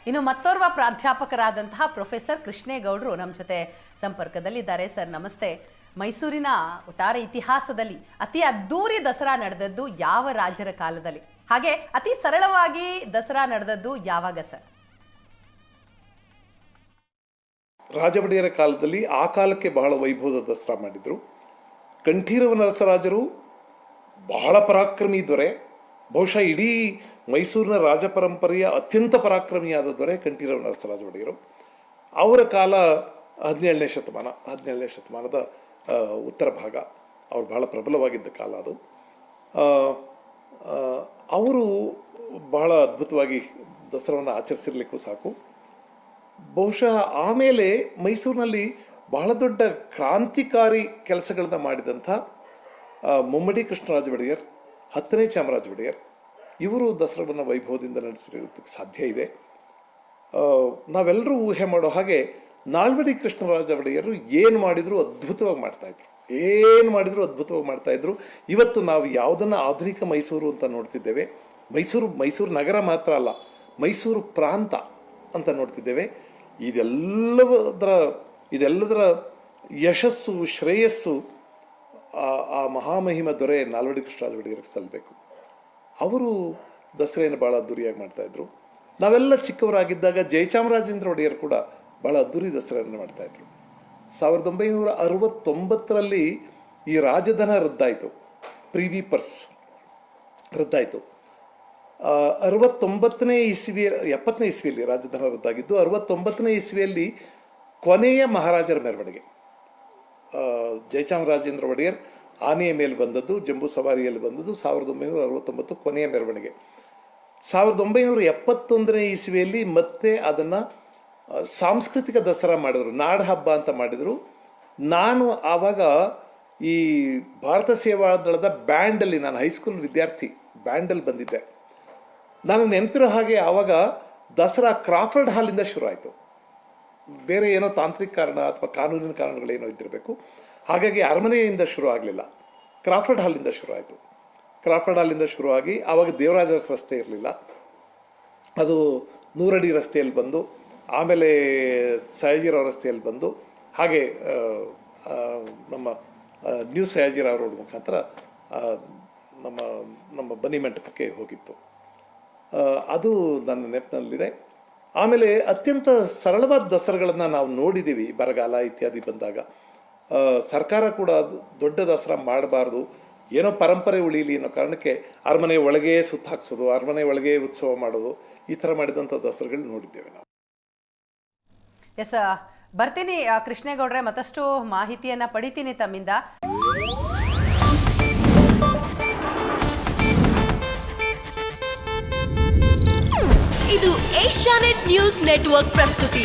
ಇನ್ನು ಮತ್ತೋರ್ವ ಪ್ರಾಧ್ಯಾಪಕರಾದಂತಹ ಪ್ರೊಫೆಸರ್ ಕೃಷ್ಣೇಗೌಡರು ನಮ್ಮ ಜೊತೆ ಸಂಪರ್ಕದಲ್ಲಿದ್ದಾರೆ. ಸರ್ ನಮಸ್ತೆ. ಮೈಸೂರಿನ ಒಟ್ಟಾರೆ ಇತಿಹಾಸದಲ್ಲಿ ಅತಿ ಅದ್ದೂರಿ ದಸರಾ ನಡೆದದ್ದು ಯಾವ ರಾಜರ ಕಾಲದಲ್ಲಿ, ಹಾಗೆ ಅತಿ ಸರಳವಾಗಿ ದಸರಾ ನಡೆದದ್ದು ಯಾವಾಗ ಸರ್? ರಾಜ ಒಡೆಯರ ಕಾಲದಲ್ಲಿ ಆ ಕಾಲಕ್ಕೆ ಬಹಳ ವೈಭವದ ದಸರಾ ಮಾಡಿದ್ರು. ಕಂಠೀರವ ನರಸರಾಜರು ಬಹಳ ಪರಾಕ್ರಮಿ ದೊರೆ. ಬಹುಶಃ ಇಡೀ ಮೈಸೂರಿನ ರಾಜ ಪರಂಪರೆಯ ಅತ್ಯಂತ ಪರಾಕ್ರಮಿಯಾದ ದೊರೆ ಕಂಠೀರವ ನರಸರಾಜ ಒಡೆಯರು. ಅವರ ಕಾಲ 17ನೇ ಶತಮಾನದ ಉತ್ತರ ಭಾಗ. ಅವರು ಬಹಳ ಪ್ರಬಲವಾಗಿದ್ದ ಕಾಲ ಅದು. ಅವರು ಬಹಳ ಅದ್ಭುತವಾಗಿ ದಸರಾವನ್ನು ಆಚರಿಸಿರ್ಲಿಕ್ಕೂ ಸಾಕು. ಬಹುಶಃ ಆಮೇಲೆ ಮೈಸೂರಿನಲ್ಲಿ ಬಹಳ ದೊಡ್ಡ ಕ್ರಾಂತಿಕಾರಿ ಕೆಲಸಗಳನ್ನ ಮಾಡಿದಂಥ ಮುಮ್ಮಡಿ ಕೃಷ್ಣರಾಜ ಒಡೆಯರ್, 10ನೇ ಚಾಮರಾಜ ಒಡೆಯರ್, ಇವರು ದಸರಾವನ್ನು ವೈಭವದಿಂದ ನಡೆಸಿರೋದಕ್ಕೆ ಸಾಧ್ಯ ಇದೆ. ನಾವೆಲ್ಲರೂ ಊಹೆ ಮಾಡೋ ಹಾಗೆ ನಾಲ್ವಡಿ ಕೃಷ್ಣರಾಜ ಒಡೆಯರು ಏನು ಮಾಡಿದ್ರು ಅದ್ಭುತವಾಗಿ ಮಾಡ್ತಾ ಇದ್ರು. ಇವತ್ತು ನಾವು ಯಾವುದನ್ನು ಆಧುನಿಕ ಮೈಸೂರು ಅಂತ ನೋಡ್ತಿದ್ದೇವೆ, ಮೈಸೂರು ನಗರ ಮಾತ್ರ ಅಲ್ಲ, ಮೈಸೂರು ಪ್ರಾಂತ ಅಂತ ನೋಡ್ತಿದ್ದೇವೆ. ಇದೆಲ್ಲದರ ಯಶಸ್ಸು, ಶ್ರೇಯಸ್ಸು ಆ ಮಹಾಮಹಿಮ ದೊರೆ ನಾಲ್ವಡಿ ಕೃಷ್ಣರಾಜ ಒಡೆಯರಿಗೆ ಸಲ್ಲಬೇಕು. ಅವರು ದಸರೆಯನ್ನು ಭಾಳ ಅದ್ದೂರಿಯಾಗಿ ಮಾಡ್ತಾಯಿದ್ರು. ನಾವೆಲ್ಲ ಚಿಕ್ಕವರಾಗಿದ್ದಾಗ ಜಯಚಾಮರಾಜೇಂದ್ರ ಒಡೆಯರ್ ಕೂಡ ಭಾಳ ಅದ್ದೂರಿ ದಸರೆಯನ್ನು ಮಾಡ್ತಾಯಿದ್ರು. 1969ರಲ್ಲಿ ಈ ರಾಜಧನ ರದ್ದಾಯಿತು, ಪ್ರಿವಿ ಪರ್ಸ್ ರದ್ದಾಯಿತು. 70ನೇ ಇಸ್ವಿಯಲ್ಲಿ ರಾಜಧನ ರದ್ದಾಗಿದ್ದು. 69ನೇ ಇಸ್ವಿಯಲ್ಲಿ ಕೊನೆಯ ಮಹಾರಾಜರ ಮೆರವಣಿಗೆ, ಜಯಚಾಮರಾಜೇಂದ್ರ ಒಡೆಯರ್ ಆನೆಯ ಮೇಲೆ ಬಂದದ್ದು, ಜಂಬೂ ಸವಾರಿಯಲ್ಲಿ ಬಂದದ್ದು 1969 ಕೊನೆಯ ಮೆರವಣಿಗೆ. 1971ನೇ ಇಸ್ವಿಯಲ್ಲಿ ಮತ್ತೆ ಅದನ್ನು ಸಾಂಸ್ಕೃತಿಕ ದಸರಾ ಮಾಡಿದ್ರು, ನಾಡ ಹಬ್ಬ ಅಂತ ಮಾಡಿದರು. ನಾನು ಆವಾಗ ಈ ಭಾರತ ಸೇವಾ ದಳದ ಬ್ಯಾಂಡಲ್ಲಿ, ನಾನು ಹೈಸ್ಕೂಲ್ ವಿದ್ಯಾರ್ಥಿ, ಬ್ಯಾಂಡಲ್ಲಿ ಬಂದಿದ್ದೆ. ನನಗೆ ನೆನಪಿರೋ ಹಾಗೆ ಆವಾಗ ದಸರಾ ಕ್ರಾಫರ್ಡ್ ಹಾಲಿಂದ ಶುರು ಆಯಿತು. ಬೇರೆ ಏನೋ ತಾಂತ್ರಿಕ ಕಾರಣ ಅಥವಾ ಕಾನೂನಿನ ಕಾರಣಗಳೇನೋ ಇದ್ದಿರಬೇಕು, ಹಾಗಾಗಿ ಅರಮನೆಯಿಂದ ಶುರು ಆಗಲಿಲ್ಲ, ಕ್ರಾಫರ್ಡ್ ಹಾಲಿಂದ ಶುರು ಆಯಿತು. ಕ್ರಾಫರ್ಡ್ ಹಾಲಿಂದ ಶುರುವಾಗಿ ಆವಾಗ ದೇವರಾಜ ರಸ್ತೆ ಇರಲಿಲ್ಲ, ಅದು 100 ಅಡಿ ರಸ್ತೆಯಲ್ಲಿ ಬಂದು, ಆಮೇಲೆ ಸಯಾಜಿರಾವ್ ರಸ್ತೆಯಲ್ಲಿ ಬಂದು, ಹಾಗೆ ನಮ್ಮ ನ್ಯೂ ಸಯಾಜಿರಾವ್ ರೋಡ್ ಮುಖಾಂತರ ನಮ್ಮ ಬನ್ನಿ ಮಂಟಪಕ್ಕೆ ಹೋಗಿತ್ತು. ಅದು ನನ್ನ ನೆನಪಿನಲ್ಲಿದೆ. ಆಮೇಲೆ ಅತ್ಯಂತ ಸರಳವಾದ ದಸರಾಗಳನ್ನು ನಾವು ನೋಡಿದ್ದೀವಿ ಬರಗಾಲ ಇತ್ಯಾದಿ ಬಂದಾಗ. ಸರ್ಕಾರ ಕೂಡ ದೊಡ್ಡ ದಸರಾ ಮಾಡಬಾರ್ದು, ಏನೋ ಪರಂಪರೆ ಉಳಿಯಲಿ ಅನ್ನೋ ಕಾರಣಕ್ಕೆ ಅರಮನೆ ಒಳಗೆ ಸುತ್ತ ಹಾಕ್ಸೋದು, ಅರಮನೆ ಒಳಗೆ ಉತ್ಸವ ಮಾಡೋದು, ಈ ಥರ ಮಾಡಿದಂಥ ದಸರಾಗಳು ನೋಡಿದ್ದೇವೆ ನಾವು. ಎಸ್, ಬರ್ತೀನಿ ಕೃಷ್ಣೇಗೌಡ್ರೆ, ಮತ್ತಷ್ಟು ಮಾಹಿತಿಯನ್ನು ಪಡಿತೀನಿ ತಮ್ಮಿಂದ. ಇದು ಏಷ್ಯಾನೆಟ್ ನ್ಯೂಸ್ ನೆಟ್ವರ್ಕ್ ಪ್ರಸ್ತುತಿ.